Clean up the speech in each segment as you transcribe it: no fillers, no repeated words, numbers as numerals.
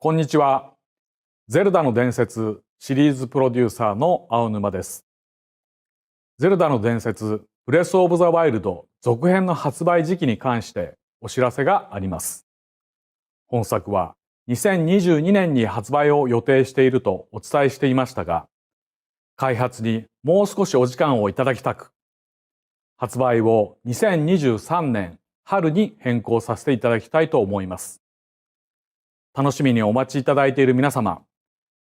こんにちは。ゼルダの伝説シリーズプロデューサーの青沼です。ゼルダの伝説ブレスオブザワイルド続編の発売時期に関してお知らせがあります。本作は2022年に発売を予定しているとお伝えしていましたが、開発にもう少しお時間をいただきたく、発売を2023年春に変更させていただきたいと思います。楽しみにお待ちいただいている皆様、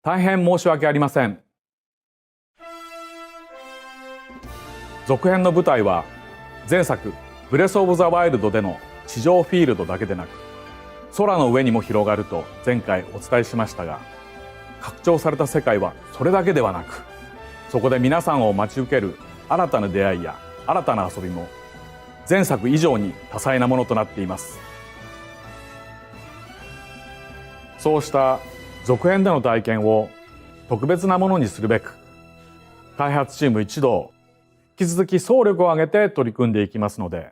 大変申し訳ありません。続編の舞台は前作ブレスオブザワイルドでの地上フィールドだけでなく、空の上にも広がると前回お伝えしましたが、拡張された世界はそれだけではなく、そこで皆さんを待ち受ける新たな出会いや新たな遊びも前作以上に多彩なものとなっています。そうした続編での体験を特別なものにするべく、開発チーム一同引き続き総力を挙げて取り組んでいきますので、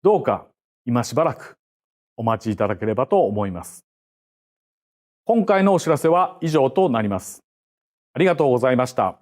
どうか今しばらくお待ちいただければと思います。今回のお知らせは以上となります。ありがとうございました。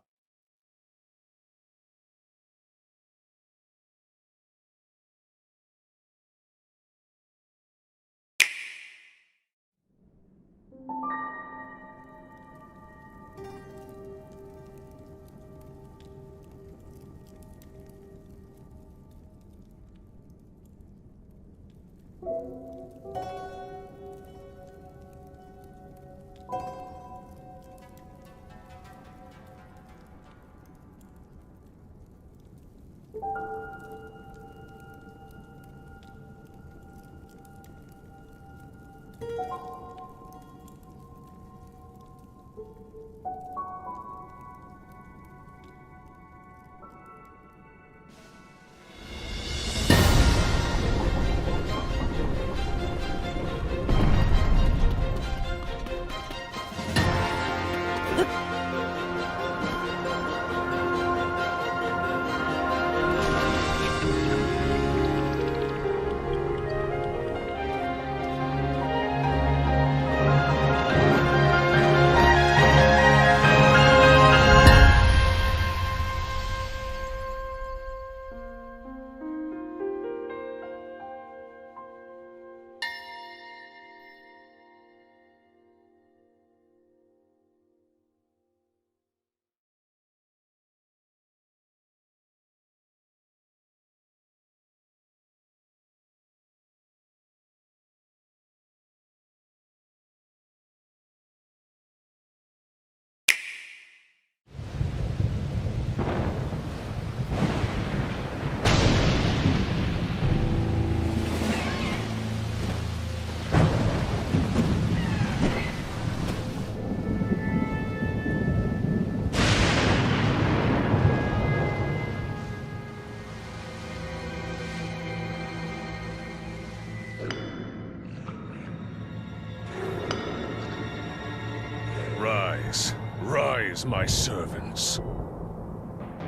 Rise, my servants.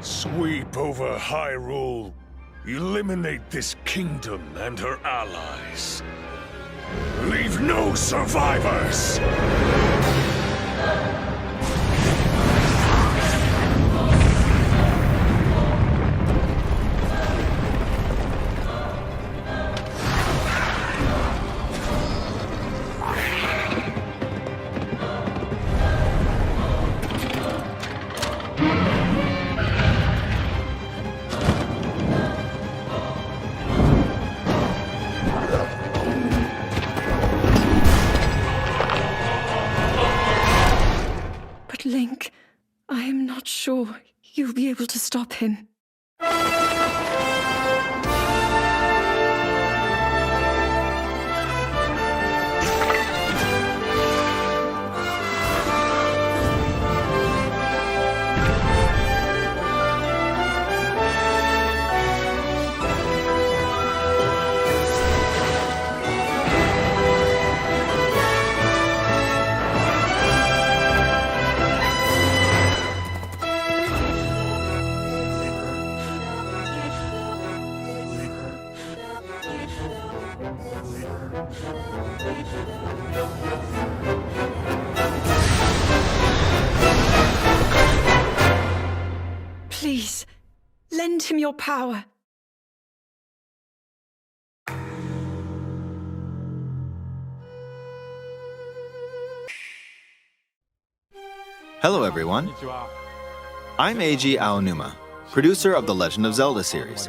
Sweep over Hyrule. Eliminate this kingdom and her allies. Leave no survivors! Link, I am not sure you'll be able to stop him. your power. Hello everyone, I'm Eiji Aonuma, producer of the Legend of Zelda series.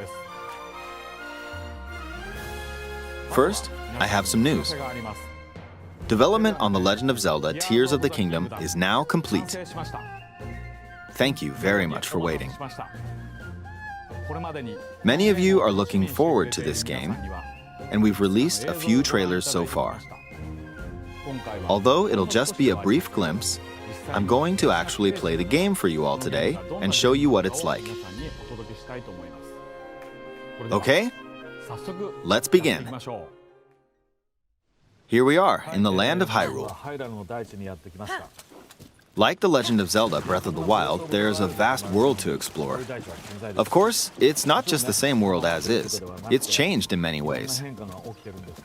First, I have some news. Development on The Legend of Zelda Tears of the Kingdom is now complete. Thank you very much for waiting. Many of you are looking forward to this game, and we've released a few trailers so far. Although it'll just be a brief glimpse, I'm going to actually play the game for you all today and show you what it's like. Okay? Let's begin. Here we are in the land of Hyrule. Like The Legend of Zelda Breath of the Wild, there's a vast world to explore. Of course, it's not just the same world as is. It's changed in many ways.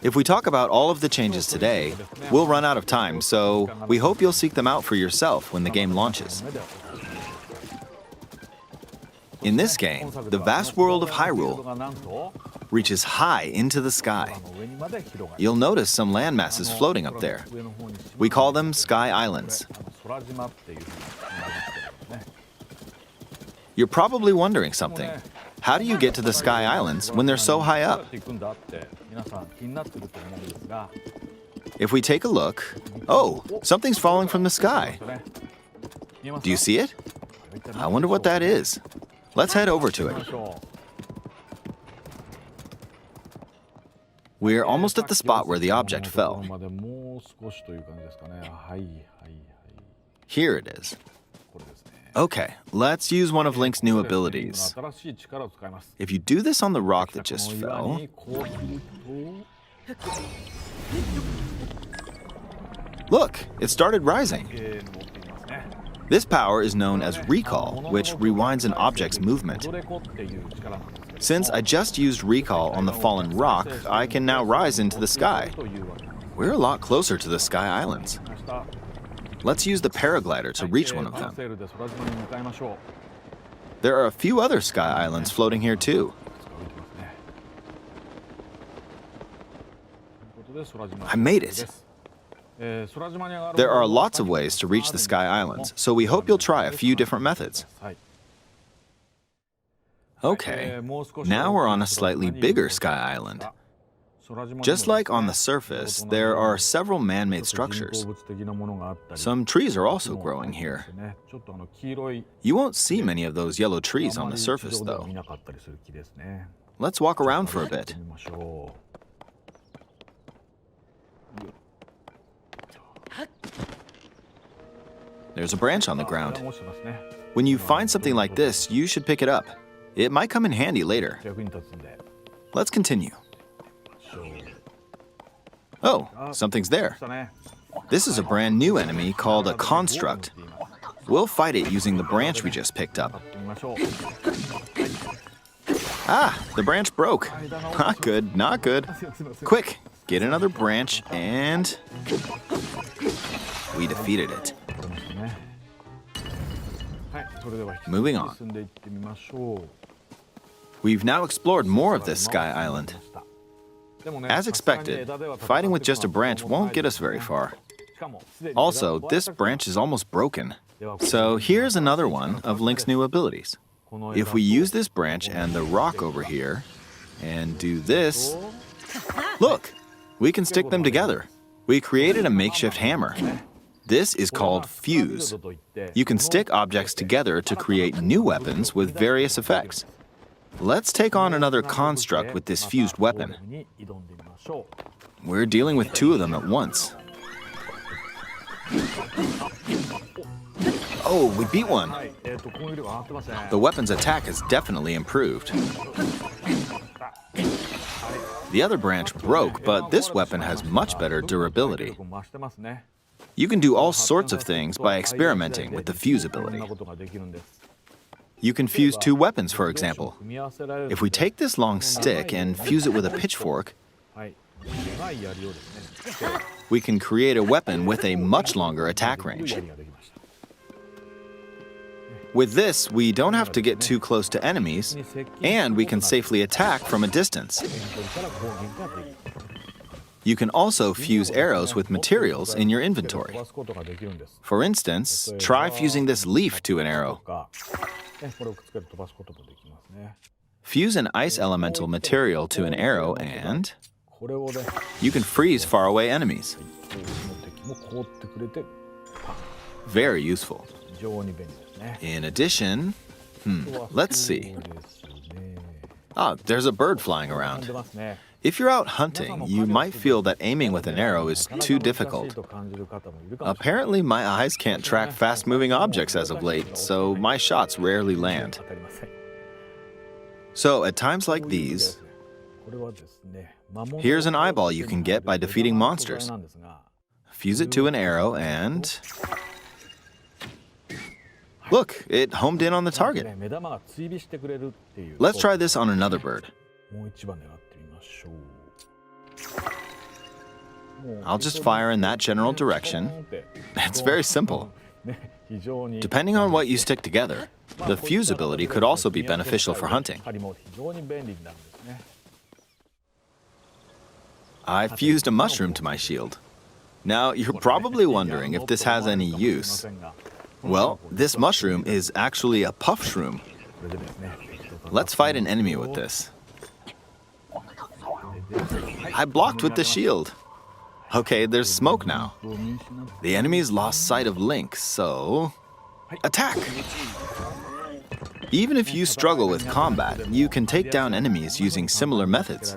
If we talk about all of the changes today, we'll run out of time, so we hope you'll seek them out for yourself when the game launches. In this game, the vast world of Hyrule reaches high into the sky. You'll notice some landmasses floating up there. We call them Sky Islands. You're probably wondering something. How do you get to the Sky Islands when they're so high up? If we take a look, oh, something's falling from the sky. Do you see it? I wonder what that is. Let's head over to it. We're almost at the spot where the object fell. Here it is. Okay, let's use one of Link's new abilities. If you do this on the rock that just fell... Look, it started rising. This power is known as Recall, which rewinds an object's movement. Since I just used Recall on the fallen rock, I can now rise into the sky. We're a lot closer to the Sky Islands. Let's use the paraglider to reach one of them. There are a few other Sky Islands floating here too. I made it. There are lots of ways to reach the Sky Islands, so we hope you'll try a few different methods. Okay, now we're on a slightly bigger Sky Island. Just like on the surface, there are several man-made structures. Some trees are also growing here. You won't see many of those yellow trees on the surface, though. Let's walk around for a bit. There's a branch on the ground. When you find something like this, you should pick it up. It might come in handy later. Let's continue. Oh, something's there. This is a brand new enemy called a construct. We'll fight it using the branch we just picked up. Ah, the branch broke. Not good, not good. Quick, get another branch and... we defeated it. Moving on. We've now explored more of this Sky Island. As expected, fighting with just a branch won't get us very far. Also, this branch is almost broken. So here's another one of Link's new abilities. If we use this branch and the rock over here, and do this, look, we can stick them together. We created a makeshift hammer. This is called Fuse. You can stick objects together to create new weapons with various effects. Let's take on another construct with this fused weapon. We're dealing with two of them at once. Oh, we beat one. The weapon's attack has definitely improved. The other branch broke, but this weapon has much better durability. You can do all sorts of things by experimenting with the fuse ability. You can fuse two weapons, for example. If we take this long stick and fuse it with a pitchfork, we can create a weapon with a much longer attack range. With this, we don't have to get too close to enemies, and we can safely attack from a distance. You can also fuse arrows with materials in your inventory. For instance, try fusing this leaf to an arrow. Fuse an ice elemental material to an arrow and you can freeze faraway enemies. Very useful. In addition, let's see. Ah, there's a bird flying around. If you're out hunting, you might feel that aiming with an arrow is too difficult. Apparently, my eyes can't track fast-moving objects as of late, so my shots rarely land. So, at times like these, here's an eyeball you can get by defeating monsters. Fuse it to an arrow and... look, it homed in on the target. Let's try this on another bird. I'll just fire in that general direction. It's very simple. Depending on what you stick together, the fuse ability could also be beneficial for hunting. I fused a mushroom to my shield. Now, you're probably wondering if this has any use. Well, this mushroom is actually a puff shroom. Let's fight an enemy with this. I blocked with the shield. Okay, there's smoke now. The enemy's lost sight of Link, so... attack! Even if you struggle with combat, you can take down enemies using similar methods.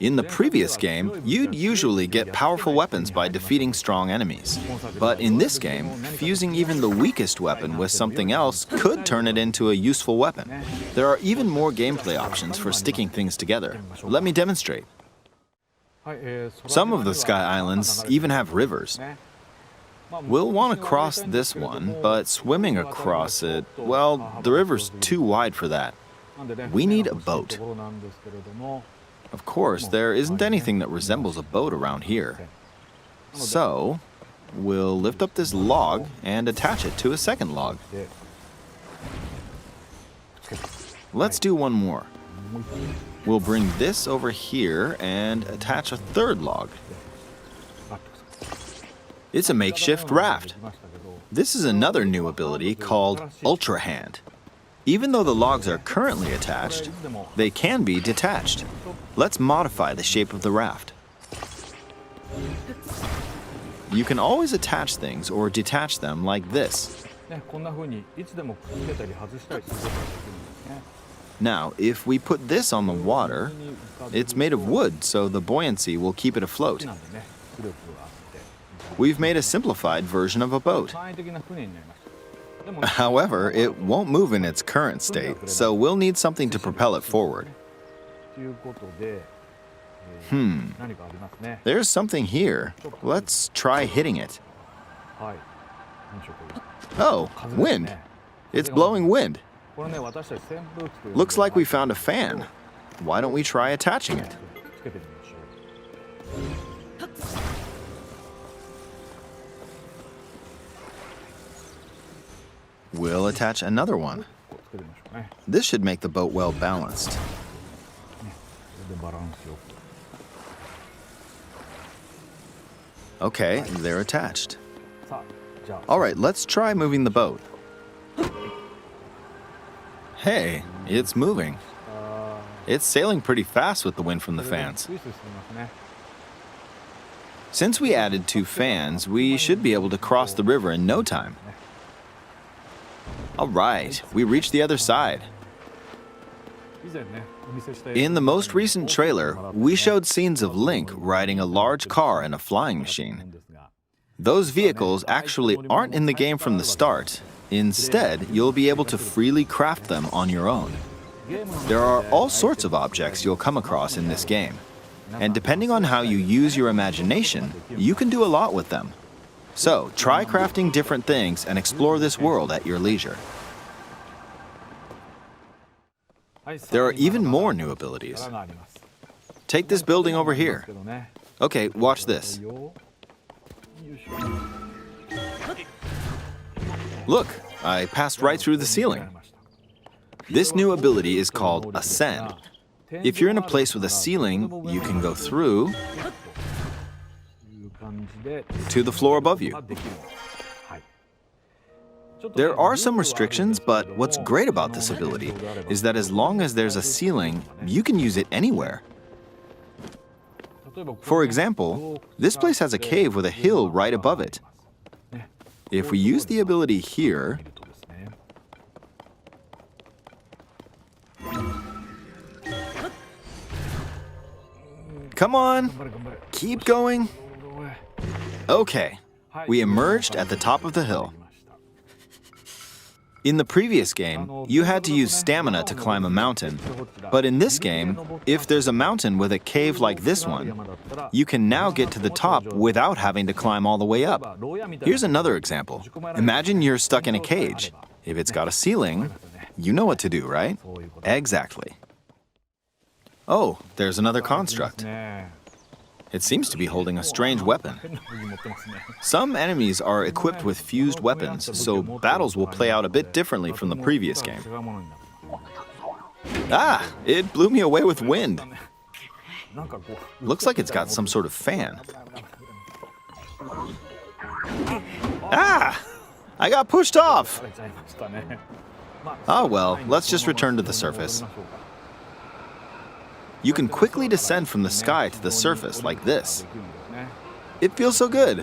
In the previous game, you'd usually get powerful weapons by defeating strong enemies. But in this game, fusing even the weakest weapon with something else could turn it into a useful weapon. There are even more gameplay options for sticking things together. Let me demonstrate. Some of the Sky Islands even have rivers. We'll want to cross this one, but swimming across it, well, the river's too wide for that. We need a boat. Of course, there isn't anything that resembles a boat around here. So, we'll lift up this log and attach it to a second log. Let's do one more. We'll bring this over here and attach a third log. It's a makeshift raft. This is another new ability called Ultra Hand. Even though the logs are currently attached, they can be detached. Let's modify the shape of the raft. You can always attach things or detach them like this. Now, if we put this on the water, it's made of wood, so the buoyancy will keep it afloat. We've made a simplified version of a boat. However, it won't move in its current state, so we'll need something to propel it forward. There's something here. Let's try hitting it. Oh, wind. It's blowing wind. Looks like we found a fan. Why don't we try attaching it? We'll attach another one. This should make the boat well balanced. Okay, they're attached. All right, let's try moving the boat. Hey, it's moving. It's sailing pretty fast with the wind from the fans. Since we added 2 fans, we should be able to cross the river in no time. All right, we reached the other side. In the most recent trailer, we showed scenes of Link riding a large car and a flying machine. Those vehicles actually aren't in the game from the start. Instead, you'll be able to freely craft them on your own. There are all sorts of objects you'll come across in this game. And depending on how you use your imagination, you can do a lot with them. So, try crafting different things and explore this world at your leisure. There are even more new abilities. Take this building over here. Okay, watch this. Look, I passed right through the ceiling. This new ability is called Ascend. If you're in a place with a ceiling, you can go through to the floor above you. There are some restrictions, but what's great about this ability is that as long as there's a ceiling, you can use it anywhere. For example, this place has a cave with a hill right above it. If we use the ability here, come on, keep going. Okay, we emerged at the top of the hill. In the previous game, you had to use stamina to climb a mountain. But in this game, if there's a mountain with a cave like this one, you can now get to the top without having to climb all the way up. Here's another example. Imagine you're stuck in a cage. If it's got a ceiling, you know what to do, right? Exactly. Oh, there's another construct. It seems to be holding a strange weapon. Some enemies are equipped with fused weapons, so battles will play out a bit differently from the previous game. Ah! It blew me away with wind. Looks like it's got some sort of fan. Ah! I got pushed off! Ah well, let's just return to the surface. You can quickly descend from the sky to the surface like this. It feels so good.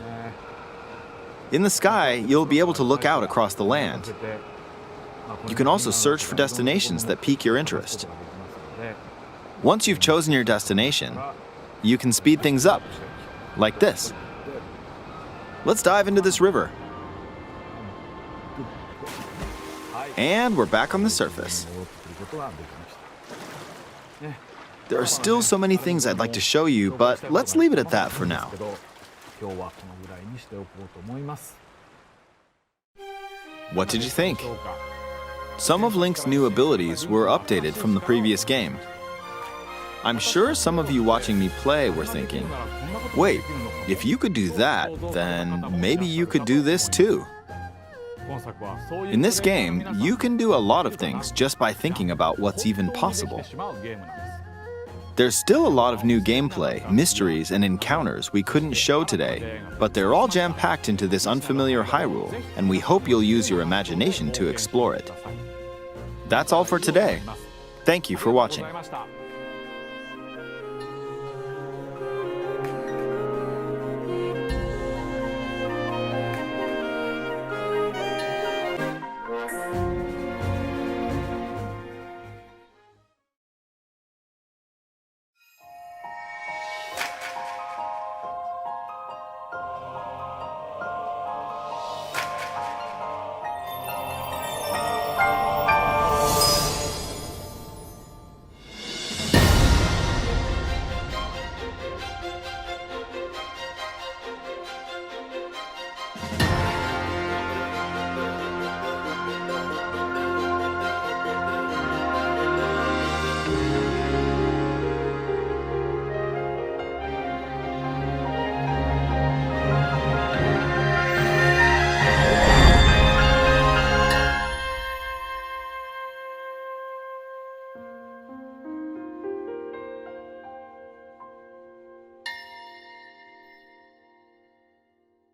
In the sky, you'll be able to look out across the land. You can also search for destinations that pique your interest. Once you've chosen your destination, you can speed things up, like this. Let's dive into this river. And we're back on the surface. There are still so many things I'd like to show you, but let's leave it at that for now. What did you think? Some of Link's new abilities were updated from the previous game. I'm sure some of you watching me play were thinking, wait, if you could do that, then maybe you could do this too. In this game, you can do a lot of things just by thinking about what's even possible. There's still a lot of new gameplay, mysteries, and encounters we couldn't show today, but they're all jam-packed into this unfamiliar Hyrule, and we hope you'll use your imagination to explore it. That's all for today. Thank you for watching.